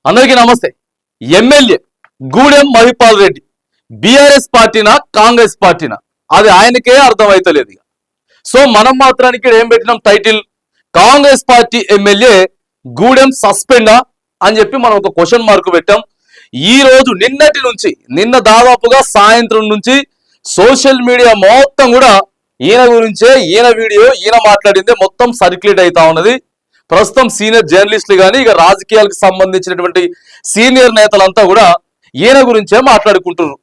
అందరికీ నమస్తే. MLA Gudem Mahipal Reddy BRS పార్టీనా కాంగ్రెస్ పార్టీనా అది ఆయనకే అర్థమైతలేదు. సో మనం మాత్రానికి ఏం పెట్టినాం title, Congress party MLA Gudem సస్పెండా అని చెప్పి మనం ఒక క్వశ్చన్ మార్క్ పెట్టాం. ఈ రోజు నిన్న దాదాపుగా సాయంత్రం నుంచి సోషల్ మీడియా మొత్తం కూడా ఈయన గురించే, ఈయన వీడియో, ఈయన మాట్లాడిందే మొత్తం సర్క్యులేట్ అవుతా ఉన్నది. ప్రస్తుతం సీనియర్ జర్నలిస్టులు కానీ ఇక రాజకీయాలకు సంబంధించినటువంటి సీనియర్ నేతలంతా కూడా ఈయన గురించే మాట్లాడుకుంటున్నారు.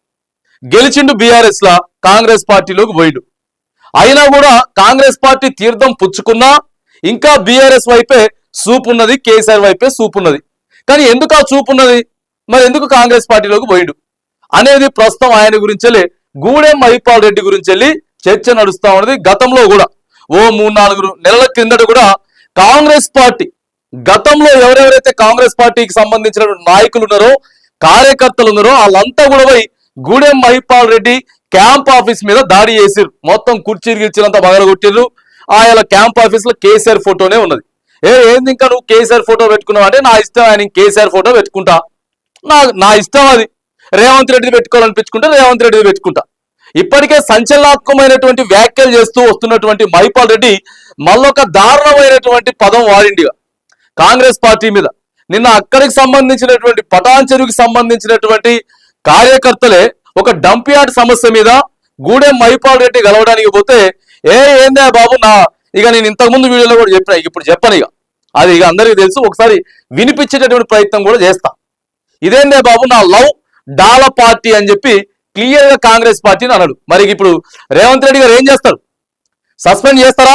గెలిచిండు బీఆర్ఎస్ లా, కాంగ్రెస్ పార్టీలోకి పోయిండు. అయినా కూడా కాంగ్రెస్ పార్టీ తీర్థం పుచ్చుకున్నా ఇంకా బీఆర్ఎస్ వైపే చూపు ఉన్నది, కేసీఆర్ వైపే చూపు ఉన్నది. కానీ ఎందుకు ఆ చూపు ఉన్నది, మరి ఎందుకు కాంగ్రెస్ పార్టీలోకి పోయిండు అనేది ప్రస్తుతం ఆయన గురించెల్లి గూడెం మహిపాల్ రెడ్డి గురించెల్లి చర్చ నడుస్తా ఉన్నది. గతంలో కూడా 3-4 నెలల కిందట కూడా కాంగ్రెస్ పార్టీ గతంలో ఎవరెవరైతే కాంగ్రెస్ పార్టీకి సంబంధించిన నాయకులు ఉన్నారో, కార్యకర్తలు ఉన్నారో వాళ్ళంతా కూడా పోయి గూడెం మహిపాల్ రెడ్డి క్యాంప్ ఆఫీస్ మీద దాడి చేసిర్రు. మొత్తం కుర్చీలు గిర్చీలంతా బగలగొట్టిర్రు. ఆయన క్యాంప్ ఆఫీస్ లో కేసీఆర్ ఫోటోనే ఉన్నది. ఏంది ఇంకా నువ్వు కేసీఆర్ ఫోటో పెట్టుకున్నావు అంటే, నా ఇష్టం, ఆయన కేసీఆర్ ఫోటో పెట్టుకుంటా, నా ఇష్టం, అది రేవంత్ రెడ్డిది పెట్టుకోవాలనిపించుకుంటే రేవంత్ రెడ్డిది పెట్టుకుంటా. ఇప్పటికే సంచలనాత్మకమైనటువంటి వ్యాఖ్యలు చేస్తూ వస్తున్నటువంటి మహిపాల్ రెడ్డి మళ్ళొక దారుణమైనటువంటి పదం వాడిండిగా కాంగ్రెస్ పార్టీ మీద. నిన్న అక్కడికి సంబంధించినటువంటి పటాన్ చెరువుకి సంబంధించినటువంటి కార్యకర్తలే ఒక డంప్ యార్డ్ సమస్య మీద గూడెం మహిపాల్ రెడ్డి గెలవడానికి పోతే, ఏందా బాబు, ఇక నేను ఇంతకుముందు వీడియోలో కూడా చెప్పిన, ఇప్పుడు చెప్పను, ఇక అది ఇక అందరికీ తెలుసు, ఒకసారి వినిపించేటటువంటి ప్రయత్నం కూడా చేస్తా. ఇదేందే బాబు, నా లవ్ డాల పార్టీ అని చెప్పి క్లియర్ గా కాంగ్రెస్ పార్టీని అన్నాడు. మరి ఇప్పుడు రేవంత్ రెడ్డి గారు ఏం చేస్తారు? సస్పెండ్ చేస్తారా?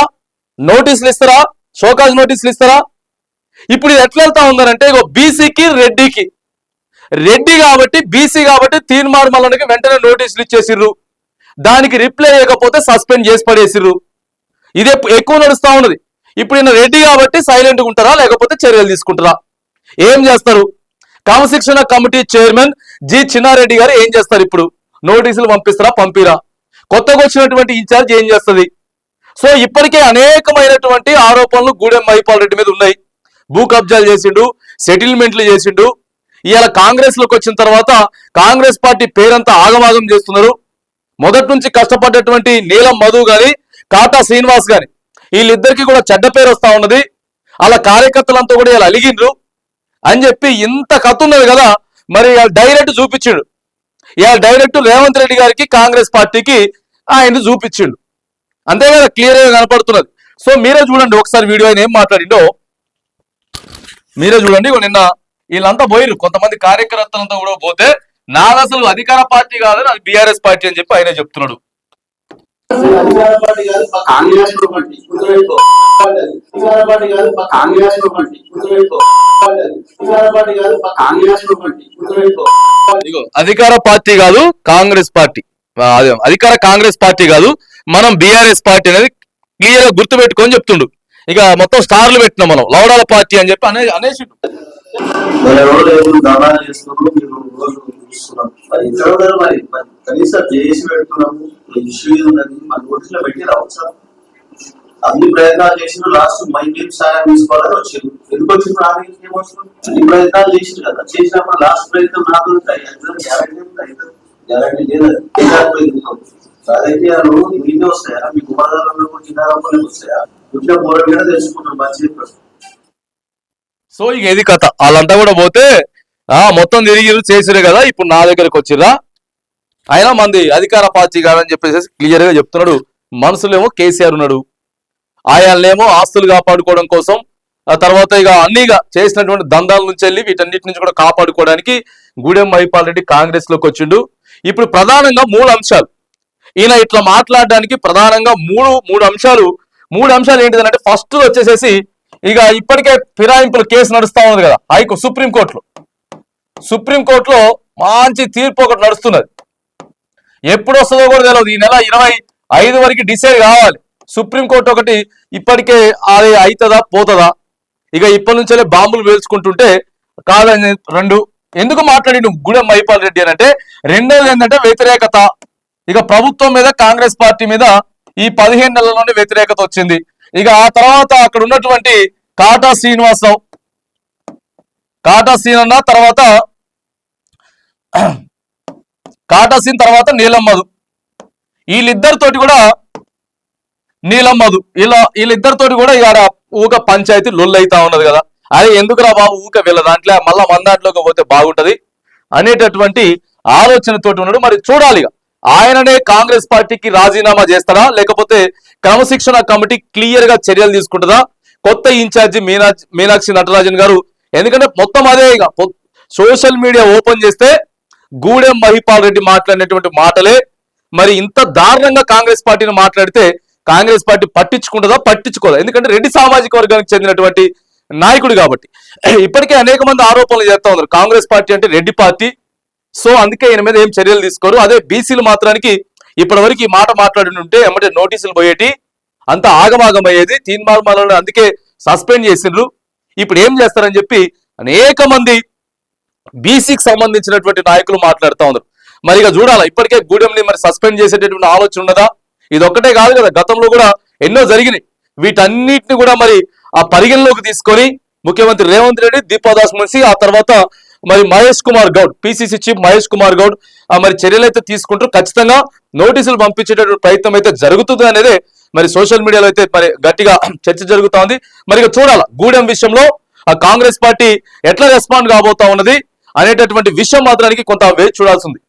నోటీసులు ఇస్తారా? షోకాజ్ నోటీసులు ఇస్తారా? ఇప్పుడు ఇది ఎట్లా వెళ్తా ఉందనంటే, ఇగో బీసీకి రెడ్డి కాబట్టి, బీసీ కాబట్టి తీన్మార్ మల్లన్నకి వెంటనే నోటీసులు ఇచ్చేసిర్రు. దానికి రిప్లై చేయకపోతే సస్పెండ్ చేసి పడేసిర్రు. ఇదే ఎక్కువ నడుస్తా ఉన్నది. ఇప్పుడు ఈయన రెడ్డి కాబట్టి సైలెంట్గా ఉంటారా, లేకపోతే చర్యలు తీసుకుంటారా? ఏం చేస్తారు? క్రమశిక్షణ కమిటీ చైర్మన్ జి చిన్నారెడ్డి గారు ఏం చేస్తారు? ఇప్పుడు నోటీసులు పంపిస్తారా, పంపిరా? కొత్తగా వచ్చినటువంటి ఇన్ఛార్జ్ ఏం చేస్తుంది? సో ఇప్పటికే అనేకమైనటువంటి ఆరోపణలు గూడెం మహిపాల్ రెడ్డి మీద ఉన్నాయి. భూ కబ్జాలు చేసిండు, సెటిల్మెంట్లు చేసిండు. ఇవాళ కాంగ్రెస్ లోకి వచ్చిన తర్వాత కాంగ్రెస్ పార్టీ పేరంతా ఆగమాగం చేస్తున్నారు. మొదటి నుంచి కష్టపడ్డటువంటి నీలం మధు గాని, కాటా శ్రీనివాస్ గాని, వీళ్ళిద్దరికి కూడా చెడ్డ పేరు వస్తా ఉన్నది. అలా కార్యకర్తలంతా కూడా ఇలా అలిగిండ్రు అని చెప్పి ఇంత కథ ఉన్నది కదా. మరి డైరెక్ట్ చూపించిండు, ఇవాళ డైరెక్ట్ రేవంత్ రెడ్డి గారికి, కాంగ్రెస్ పార్టీకి ఆయన చూపించిండు. అంతే కదా, క్లియర్ గా కనపడుతున్నది. సో మీరే చూడండి ఒకసారి వీడియో ఆయన ఏం మాట్లాడిండో మీరే చూడండి. నిన్న వీళ్ళంతా పోయిరు, కొంతమంది కార్యకర్తలంతా కూడా పోతే, నాది అసలు అధికార పార్టీ కాదని అది బీఆర్ఎస్ పార్టీ అని చెప్పి ఆయన చెప్తున్నాడు. అధికార పార్టీ కాదు కాంగ్రెస్ పార్టీ, అధికార కాంగ్రెస్ పార్టీ కాదు, మనం బీఆర్ఎస్ పార్టీ అనేది క్లియర్ గా గుర్తు పెట్టుకొని చెప్తుండు. ఇక మొత్తం స్టార్లు పెట్టినాం మనం, లౌడాల పార్టీ అని చెప్పి అనేసి అన్ని ప్రయత్నాలు చేసిన లాస్ట్ మైకి సాయం తీసుకోవాలని వచ్చారు. ఎందుకు వచ్చిన అన్ని ప్రయత్నాలు చేసింది కదా, చేసినప్పుడు లాస్ట్ ప్రయత్నం నాకు గ్యారంటీ లేదు. రాజకీయాలు మీదే వస్తాయా, మీ కుమారాలు చిన్నారాలు వస్తాయా? పుట్టిన పోరాడు కూడా తెలుసుకుంటాం మంచి ప్రశ్న. సో ఇక ఏది కథ, వాళ్ళంతా కూడా పోతే మొత్తం తిరిగి చేసిరే కదా, ఇప్పుడు నా దగ్గరకు వచ్చిర్రా, అయినా మంది అధికార పార్టీ కాదని చెప్పేసి క్లియర్ గా చెప్తున్నాడు. మనసులేమో కేసీఆర్ ఉన్నాడు, ఆయనలేమో ఆస్తులు కాపాడుకోవడం కోసం, ఆ తర్వాత ఇక అన్నిగా చేసినటువంటి దందాల నుంచి వెళ్ళి వీటన్నిటి నుంచి కూడా కాపాడుకోవడానికి గూడెం మహిపాల్ రెడ్డి కాంగ్రెస్ లోకి వచ్చిండు. ఇప్పుడు ప్రధానంగా 3 అంశాలు ఈయన ఇట్లా మాట్లాడడానికి ప్రధానంగా మూడు అంశాలు ఏంటిదంటే, ఫస్ట్ వచ్చేసేసి ఇక ఇప్పటికే ఫిరాయింపుల కేసు నడుస్తా ఉంది కదా సుప్రీంకోర్టులో మంచి తీర్పు ఒకటి నడుస్తున్నది. ఎప్పుడు వస్తుందో కూడా తెలియదు. ఈ నెల 25 వరకు డిసైడ్ కావాలి. సుప్రీంకోర్టు ఒకటి ఇప్పటికే అది అవుతుందా పోతుందా, ఇక ఇప్పటి నుంచే బాంబులు వేల్చుకుంటుంటే కాదని 2 ఎందుకు మాట్లాడి గూడెం మహిపాల్ రెడ్డి అని అంటే, రెండోది ఏంటంటే వ్యతిరేకత. ఇక ప్రభుత్వం మీద, కాంగ్రెస్ పార్టీ మీద ఈ 15 నెలల్లోనే వ్యతిరేకత వచ్చింది. ఇక ఆ తర్వాత అక్కడ ఉన్నటువంటి కాటా శ్రీనివాసరావు, కాటా సీన్ అన్న తర్వాత కాటా సీన్ తర్వాత నీలం మధు, వీళ్ళిద్దరితోటి కూడా నీలం మధు వీళ్ళిద్దరితోటి కూడా ఇక ఊక పంచాయతీ లొల్లైతా ఉన్నది కదా. అదే ఎందుకురా బాబు ఊక వీళ్ళ దాంట్లో మళ్ళా మన దాంట్లోకి పోతే బాగుంటది అనేటటువంటి ఆలోచనతోటి ఉన్నాడు. మరి చూడాలి ఆయననే కాంగ్రెస్ పార్టీకి రాజీనామా చేస్తాడా, లేకపోతే క్రమశిక్షణ కమిటీ క్లియర్ గా చర్యలు తీసుకుంటుందా, కొత్త ఇన్ఛార్జి మీనాక్షి నటరాజన్ గారు. ఎందుకంటే మొత్తం అదే ఇక సోషల్ మీడియా ఓపెన్ చేస్తే గూడెం మహిపాల్ రెడ్డి మాట్లాడినటువంటి మాటలే. మరి ఇంత దారుణంగా కాంగ్రెస్ పార్టీని మాట్లాడితే కాంగ్రెస్ పార్టీ పట్టించుకుంటుందా, పట్టించుకోదా? ఎందుకంటే రెడ్డి సామాజిక వర్గానికి చెందినటువంటి నాయకుడు కాబట్టి. ఇప్పటికే అనేక మంది ఆరోపణలు చేస్తా ఉన్నారు కాంగ్రెస్ పార్టీ అంటే రెడ్డి పార్టీ, సో అందుకే ఈయన మీద ఏం చర్యలు తీసుకోరు. అదే బీసీలు మాత్రానికి ఇప్పటి వరకు ఈ మాట మాట్లాడి ఉంటే ఎమ్మటే నోటీసులు పోయేటి, అంత ఆగమాగం అయ్యేది. తీన్మార్మాలను అందుకే సస్పెండ్ చేసిండ్రు. ఇప్పుడు ఏం చేస్తారని చెప్పి అనేక మంది బీసీకి సంబంధించినటువంటి నాయకులు మాట్లాడుతూ ఉన్నారు. మరి ఇక చూడాలా ఇప్పటికే గూడెంని మరి సస్పెండ్ చేసేటటువంటి ఆలోచన ఉన్నదా? ఇది ఒక్కటే కాదు కదా, గతంలో కూడా ఎన్నో జరిగినాయి. వీటన్నిటిని కూడా మరి ఆ పరిగణలోకి తీసుకొని ముఖ్యమంత్రి రేవంత్ రెడ్డి, దీపాదాస్ మున్సి, ఆ తర్వాత మరి మహేష్ కుమార్ గౌడ్, పిసిసి చీఫ్ మహేష్ కుమార్ గౌడ్ మరి చర్యలు అయితే తీసుకుంటారు. ఖచ్చితంగా నోటీసులు పంపించేటటువంటి ప్రయత్నం అయితే జరుగుతుంది అనేది మరి సోషల్ మీడియాలో అయితే మరి గట్టిగా చర్చ జరుగుతా ఉంది. మరి ఇక చూడాల గూడెం విషయంలో ఆ కాంగ్రెస్ పార్టీ ఎట్లా రెస్పాండ్ కాబోతా ఉన్నది అనేటటువంటి విషయం మాత్రానికి కొంత వేచి చూడాల్సి ఉంది.